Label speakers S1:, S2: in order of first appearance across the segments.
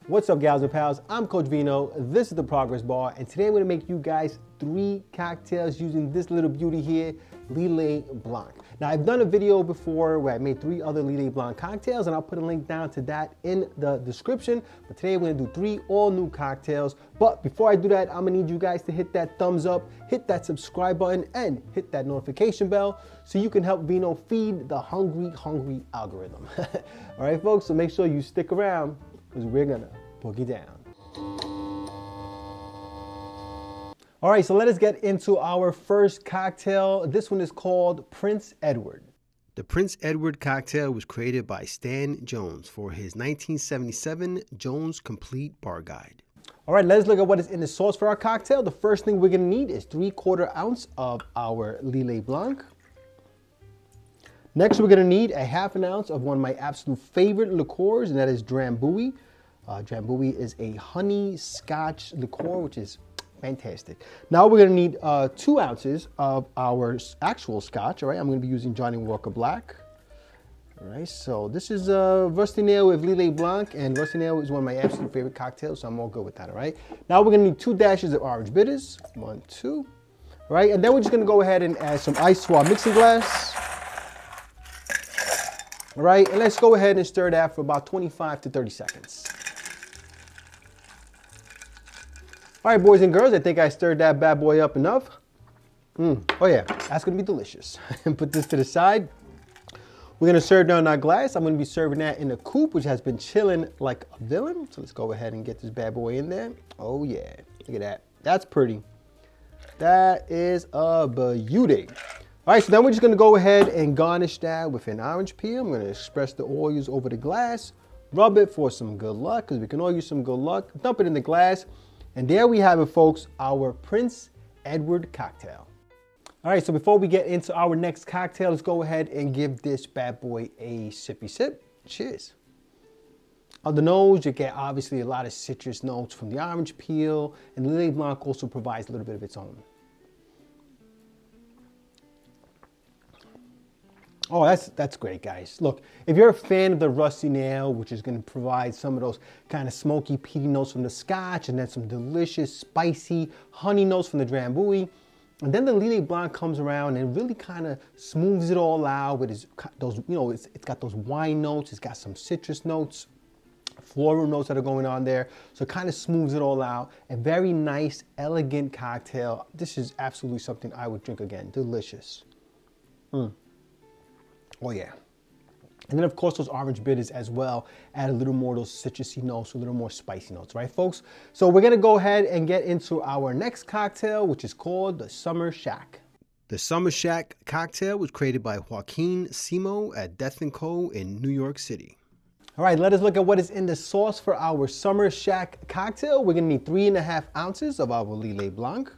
S1: What's up, gals and pals? I'm Coach Vino. This is the Progress Bar, and today I'm gonna make you guys 3 cocktails using this little beauty here, Lillet Blanc. Now, I've done a video before where I made 3 other Lillet Blanc cocktails, and I'll put a link down to that in the description. But today we're gonna do 3 all new cocktails. But before I do that, I'm gonna need you guys to hit that thumbs up, hit that subscribe button, and hit that notification bell so you can help Vino feed the hungry algorithm. All right, folks, so make sure you stick around because we're gonna boogie down. All right, so let us get into our first cocktail. This one is called Prince Edward. The Prince Edward cocktail was created by Stan Jones for his 1977 Jones Complete Bar Guide. All right, let's look at what is in the sauce for our cocktail. The first thing we're gonna need is 3/4 ounce of our Lillet Blanc. Next, we're gonna need a 1/2 ounce of one of my absolute favorite liqueurs, and that is Drambuie. Drambuie is a honey Scotch liqueur, which is fantastic. Now we're gonna need 2 ounces of our actual Scotch. All right, I'm gonna be using Johnny Walker Black. All right, so this is Rusty Nail with Lillet Blanc, and Rusty Nail is one of my absolute favorite cocktails, so I'm all good with that. All right, now we're gonna need 2 dashes of orange bitters. 1, 2. All right, and then we're just gonna go ahead and add some ice to our mixing glass. All right, and let's go ahead and stir that for about 25 to 30 seconds. All right, boys and girls, I think I stirred that bad boy up enough. Oh yeah, that's gonna be delicious. And put this to the side. We're gonna serve down our glass. I'm gonna be serving that in a coupe, which has been chilling like a villain. So let's go ahead and get this bad boy in there. Oh yeah, look at that. That's pretty. That is a beauty. All right, so then we're just gonna go ahead and garnish that with an orange peel. I'm gonna express the oils over the glass, rub it for some good luck, because we can all use some good luck. Dump it in the glass. And there we have it, folks, our Prince Edward cocktail. All right, so before we get into our next cocktail, let's go ahead and give this bad boy a sippy sip. Cheers. On the nose, you get obviously a lot of citrus notes from the orange peel, and Lillet Blanc also provides a little bit of its own. Oh, that's great, guys. Look, if you're a fan of the Rusty Nail, which is going to provide some of those kind of smoky, peaty notes from the Scotch, and then some delicious, spicy honey notes from the Drambuie, and then the Lillet Blanc comes around and really kind of smooths it all out with those, you know, it's got those wine notes, it's got some citrus notes, floral notes that are going on there, so it kind of smooths it all out. A very nice, elegant cocktail. This is absolutely something I would drink again. Delicious. Oh yeah. And then of course those orange bitters as well add a little more of those citrusy notes, a little more spicy notes, right folks? So we're gonna go ahead and get into our next cocktail, which is called the Summer Shack. The Summer Shack cocktail was created by Joaquín Simó at Death & Co. in New York City. All right, let us look at what is in the sauce for our Summer Shack cocktail. We're gonna need 3.5 ounces of our Lillet Blanc.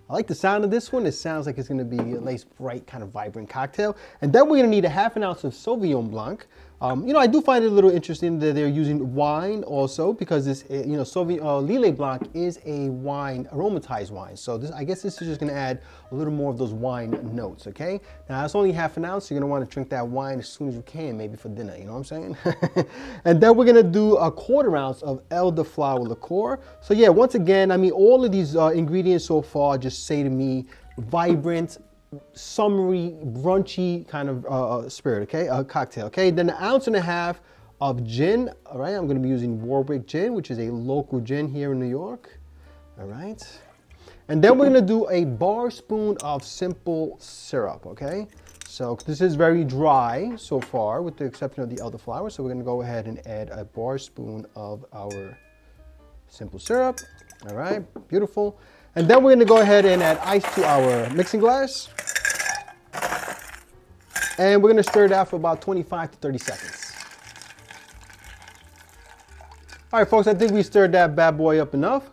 S1: I like the sound of this one. It sounds like it's gonna be a nice, bright, kind of vibrant cocktail. And then we're gonna need a 1/2 ounce of Sauvignon Blanc. You know, I do find it a little interesting that they're using wine also, because this, you know, Lillet Blanc is a wine, aromatized wine. So this, I guess this is just gonna add a little more of those wine notes, okay? Now it's only 1/2 ounce, so you're gonna wanna drink that wine as soon as you can, maybe for dinner, you know what I'm saying? And then we're gonna do a 1/4 ounce of Elderflower Liqueur. So yeah, once again, I mean, all of these ingredients so far just say to me, vibrant, summery, brunchy kind of spirit, okay? Cocktail, okay? Then 1.5 ounces of gin, all right? I'm gonna be using Warwick gin, which is a local gin here in New York, all right? And then we're gonna do a bar spoon of simple syrup, okay? So this is very dry so far, with the exception of the elderflower. So we're gonna go ahead and add a bar spoon of our simple syrup, all right? Beautiful. And then we're gonna go ahead and add ice to our mixing glass. And we're gonna stir it out for about 25 to 30 seconds. All right, folks, I think we stirred that bad boy up enough.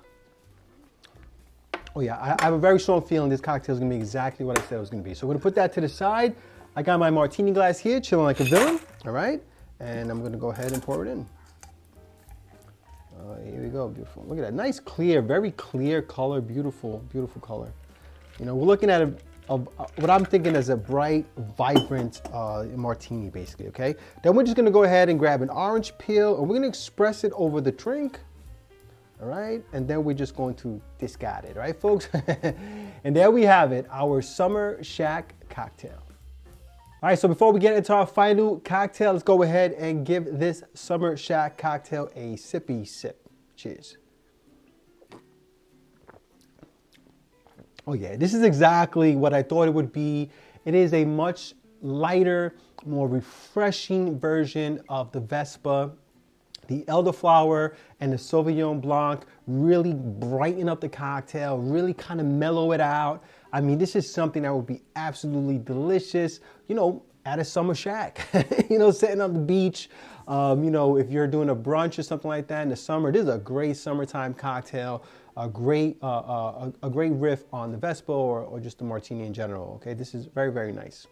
S1: Oh yeah, I have a very strong feeling this cocktail is gonna be exactly what I said it was gonna be. So we're gonna put that to the side. I got my martini glass here, chilling like a villain, all right? And I'm gonna go ahead and pour it in. Here we go, beautiful. Look at that, nice clear, very clear color, beautiful, beautiful color. You know, we're looking at of what I'm thinking is a bright, vibrant martini, basically, okay? Then we're just gonna go ahead and grab an orange peel, and we're gonna express it over the drink, all right? And then we're just going to discard it, right, folks? And there we have it, our Summer Shack cocktail. All right, so before we get into our final cocktail, let's go ahead and give this Summer Shack cocktail a sippy sip. Cheers. Oh yeah, this is exactly what I thought it would be. It is a much lighter, more refreshing version of the Vespa. The Elderflower and the Sauvignon Blanc really brighten up the cocktail, really kind of mellow it out. I mean, this is something that would be absolutely delicious, you know, at a summer shack, you know, sitting on the beach. You know, if you're doing a brunch or something like that in the summer, this is a great summertime cocktail, a great riff on the Vespa or just the martini in general. Okay, this is very, very nice.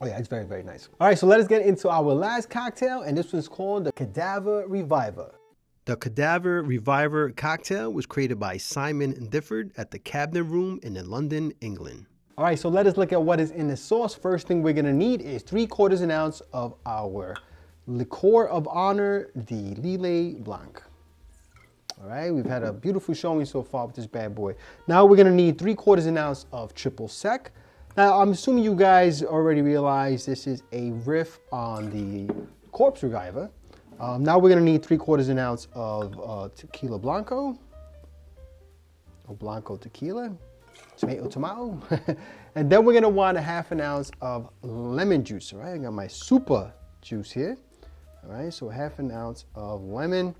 S1: Oh yeah, it's very, very nice. All right, so let us get into our last cocktail, and this one's called the Cadaver Reviver. The Cadaver Reviver cocktail was created by Simon Difford at the Cabinet Room in London, England. All right, so let us look at what is in the sauce. First thing we're gonna need is 3/4 an ounce of our liqueur of honor, the Lillet Blanc. All right, we've had a beautiful showing so far with this bad boy. Now we're gonna need 3/4 an ounce of triple sec. Now, I'm assuming you guys already realize this is a riff on the Corpse Reviver. Now we're gonna need 3/4 an ounce of tequila Blanco, or Blanco Tequila, tomato. And then we're gonna want 1/2 an ounce of lemon juice, all right? I got my super juice here, all right? So 1/2 an ounce of lemon.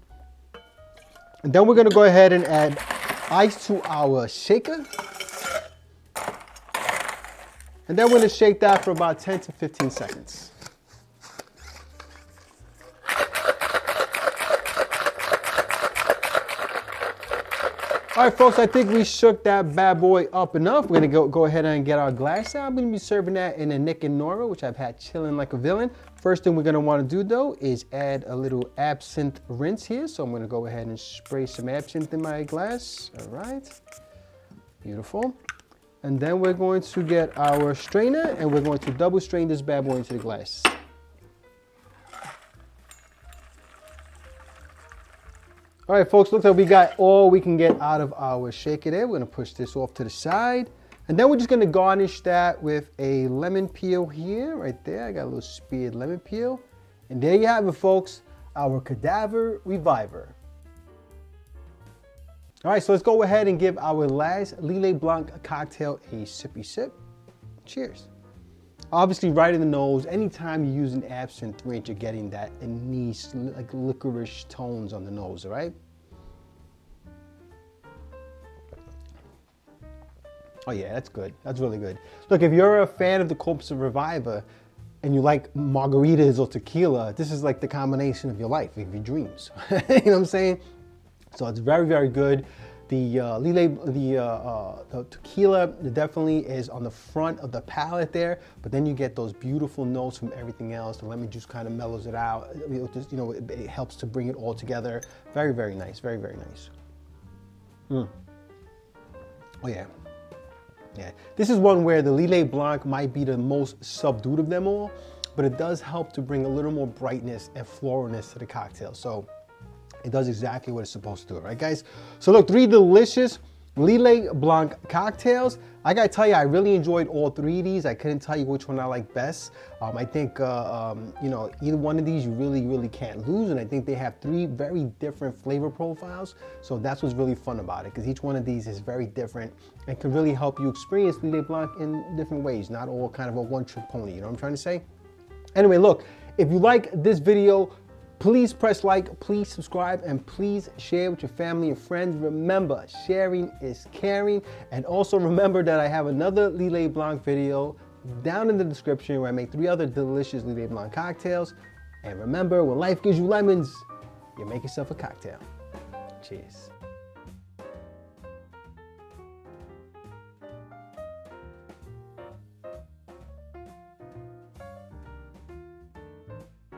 S1: And then we're gonna go ahead and add ice to our shaker. And then we're gonna shake that for about 10 to 15 seconds. All right, folks, I think we shook that bad boy up enough. We're gonna go ahead and get our glass out. I'm gonna be serving that in a Nick and Nora, which I've had chilling like a villain. First thing we're gonna wanna do though is add a little absinthe rinse here. So I'm gonna go ahead and spray some absinthe in my glass. All right, beautiful. And then we're going to get our strainer and we're going to double strain this bad boy into the glass. All right, folks, looks like we got all we can get out of our shaker there. We're gonna push this off to the side. And then we're just gonna garnish that with a lemon peel here, right there. I got a little speared lemon peel. And there you have it, folks, our Cadaver Reviver. All right, so let's go ahead and give our last Lillet Blanc cocktail a sippy sip. Cheers. Obviously, right in the nose, anytime you use an absinthe rinse, you're getting that anise, like licorice tones on the nose, all right? Oh yeah, that's good. That's really good. Look, if you're a fan of the Corpse Reviver and you like margaritas or tequila, this is like the combination of your life, of your dreams. You know what I'm saying? So it's very, very good. The the tequila definitely is on the front of the palate there, but then you get those beautiful notes from everything else. The lemon juice kind of mellows it out. It helps to bring it all together. Very, very nice. Very, very nice. Oh yeah. Yeah. This is one where the Lillet Blanc might be the most subdued of them all, but it does help to bring a little more brightness and floralness to the cocktail. So it does exactly what it's supposed to do, right, guys? So look, 3 delicious Lillet Blanc cocktails. I gotta tell you, I really enjoyed all 3 of these. I couldn't tell you which one I like best. I think, you know, either one of these you really, really can't lose. And I think they have 3 very different flavor profiles. So that's what's really fun about it, because each one of these is very different and can really help you experience Lillet Blanc in different ways, not all kind of a one-trick pony, you know what I'm trying to say? Anyway, look, if you like this video, please press like, please subscribe, and please share with your family and friends. Remember, sharing is caring. And also remember that I have another Lillet Blanc video down in the description where I make 3 other delicious Lillet Blanc cocktails. And remember, when life gives you lemons, you make yourself a cocktail. Cheers.